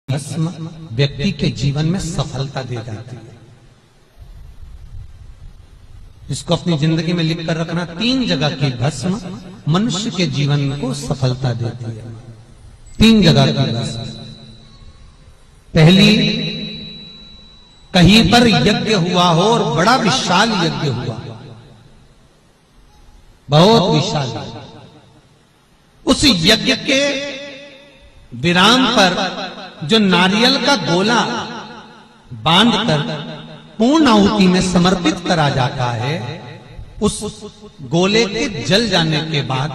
भस्म व्यक्ति के जीवन में सफलता दे जाती है। इसको अपनी जिंदगी में लिख कर रखना, 3 जगह की भस्म मनुष्य के जीवन को सफलता देती है। 3 जगह की भस्म। पहली, कहीं पर यज्ञ हुआ हो और बड़ा विशाल यज्ञ हुआ, बहुत विशाल, उस यज्ञ के विराम पर जो नारियल का गोला बांधकर पूर्ण आहुति में समर्पित करा जाता है, उस गोले के जल जाने के बाद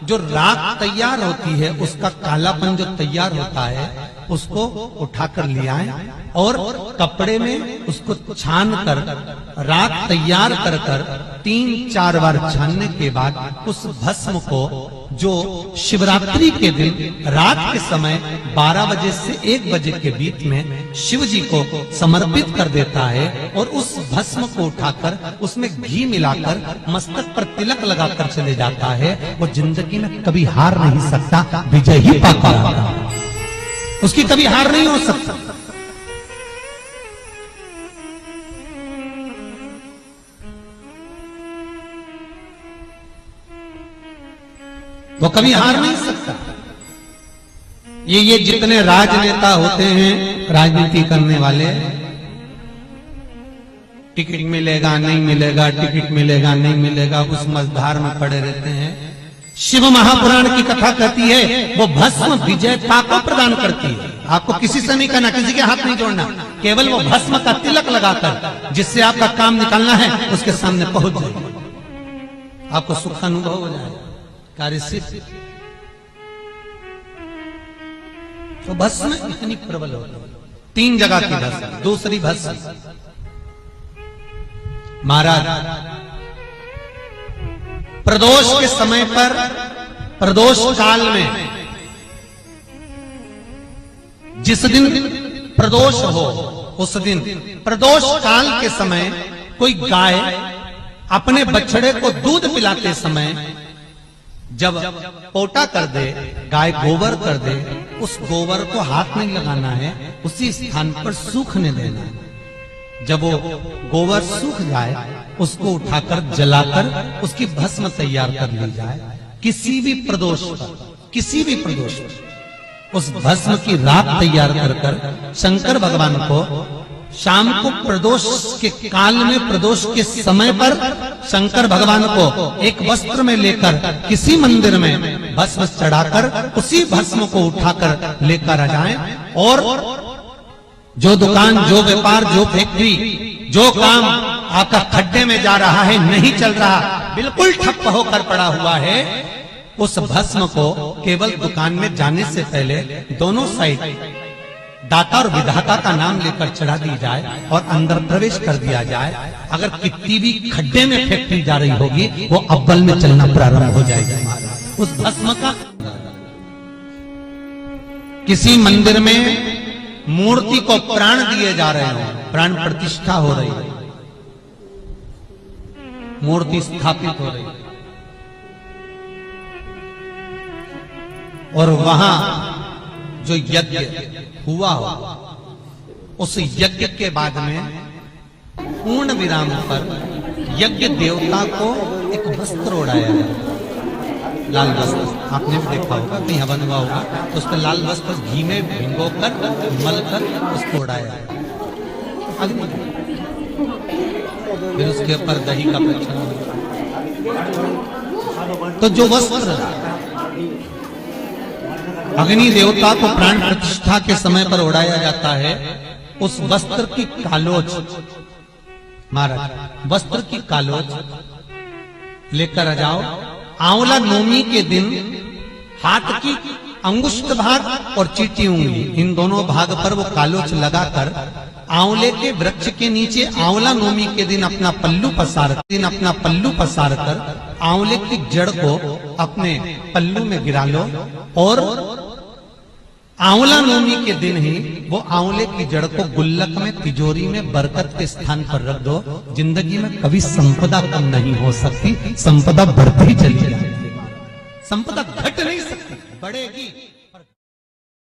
जो राख तैयार होती है, उसका कालापन जो तैयार होता है, उसको उठाकर ले आए और कपड़े में उसको छान कर राख तैयार कर 3-4 बार छानने के बाद उस भस्म को जो शिवरात्रि के दिन रात के समय 12 बजे से 1 बजे के बीच में शिव जी को समर्पित कर देता है और उस भस्म को उठाकर उसमें घी मिलाकर मस्तक पर तिलक लगाकर चले जाता है, वो जिंदगी में कभी हार नहीं सकता, विजय ही पाकर आता है। उसकी कभी हार नहीं हो सकता। वो कभी हार नहीं सकता। ये जितने राजनेता होते हैं, राजनीति करने वाले, टिकट मिलेगा नहीं मिलेगा, टिकट मिलेगा नहीं मिलेगा, उस मझधार में पड़े रहते हैं। शिव महापुराण की कथा कहती है वो भस्म विजयता को प्रदान करती है। आपको किसी से नहीं करना, किसी के हाथ नहीं जोड़ना, केवल वो भस्म का तिलक लगाकर जिससे आपका काम निकालना है उसके सामने पहुंच जाए, आपको सुख अनुभव हो जाए, कार्य सिद्ध। तो भस्म इतनी प्रबल होती है। 3 जगह की भस्म। दूसरी भस्म, महाराज प्रदोष के समय पर, प्रदोष काल में, जिस दिन प्रदोष हो उस दिन प्रदोष काल के समय कोई गाय अपने बछड़े को दूध पिलाते समय जब पोटा कर दे, गाय गोबर कर दे, उस गोबर को हाथ नहीं लगाना है, उसी स्थान पर सूखने देना है। जब वो गोबर सूख जाए उसको उठाकर जलाकर उसकी भस्म तैयार कर ली जाए। किसी भी प्रदोष पर, किसी भी प्रदोष पर उस भस्म की राख तैयार कर शंकर भगवान को शाम को प्रदोष के काल में, प्रदोष के समय पर शंकर भगवान को एक वस्त्र में लेकर किसी मंदिर में भस्म चढ़ाकर उसी भस्म को उठाकर लेकर आ जाएं और जो दुकान, जो व्यापार, जो फैक्ट्री, जो काम आपका खड्डे में जा रहा है, नहीं चल रहा, बिल्कुल ठप्प होकर पड़ा हुआ है, उस भस्म को केवल दुकान में जाने से पहले दोनों साइड दाता और विधाता का नाम लेकर चढ़ा दी जाए और अंदर प्रवेश कर दिया जाए। अगर कितनी भी खड्डे में फैक्ट्री जा रही होगी, वो अव्वल में चलना प्रारंभ हो जाएगा। उस भस्म का किसी मंदिर में मूर्ति को प्राण दिए जा रहे हो, प्राण प्रतिष्ठा हो रही है, मूर्ति स्थापित हो रही है, और वहां जो यज्ञ हुआ हो, उस यज्ञ के बाद में पूर्ण विराम पर यज्ञ देवता को एक वस्त्र ओढ़ाया है, लाल वस्त्र। आपने भी देखा होगा, कहीं हवन हुआ होगा तो उस पर लाल वस्त्र घी में भिगोकर मलकर उसको उड़ाया, फिर उसके ऊपर दही का प्रचलन। तो जो वस्त्र अग्नि देवता को प्राण प्रतिष्ठा के समय पर उड़ाया जाता है, उस वस्त्र की कालोच, महाराज वस्त्र की कालोच लेकर आ जाओ। आंवला नवमी के दिन हाथ की अंगुष्ठ भाग और चीटी उंगली, इन दोनों भाग पर वो कालोच लगाकर आंवले के वृक्ष के नीचे आंवला नवमी के दिन अपना पल्लू पसार कर आंवले की जड़ को अपने पल्लू में गिरा लो और आंवला नवमी के दिन ही वो आंवले की जड़ को गुल्लक में, तिजोरी में, बरकत के स्थान पर रख दो। जिंदगी में कभी संपदा कम नहीं हो सकती, संपदा बढ़ती चली जाएगी, संपदा घट नहीं सकती, बढ़ेगी।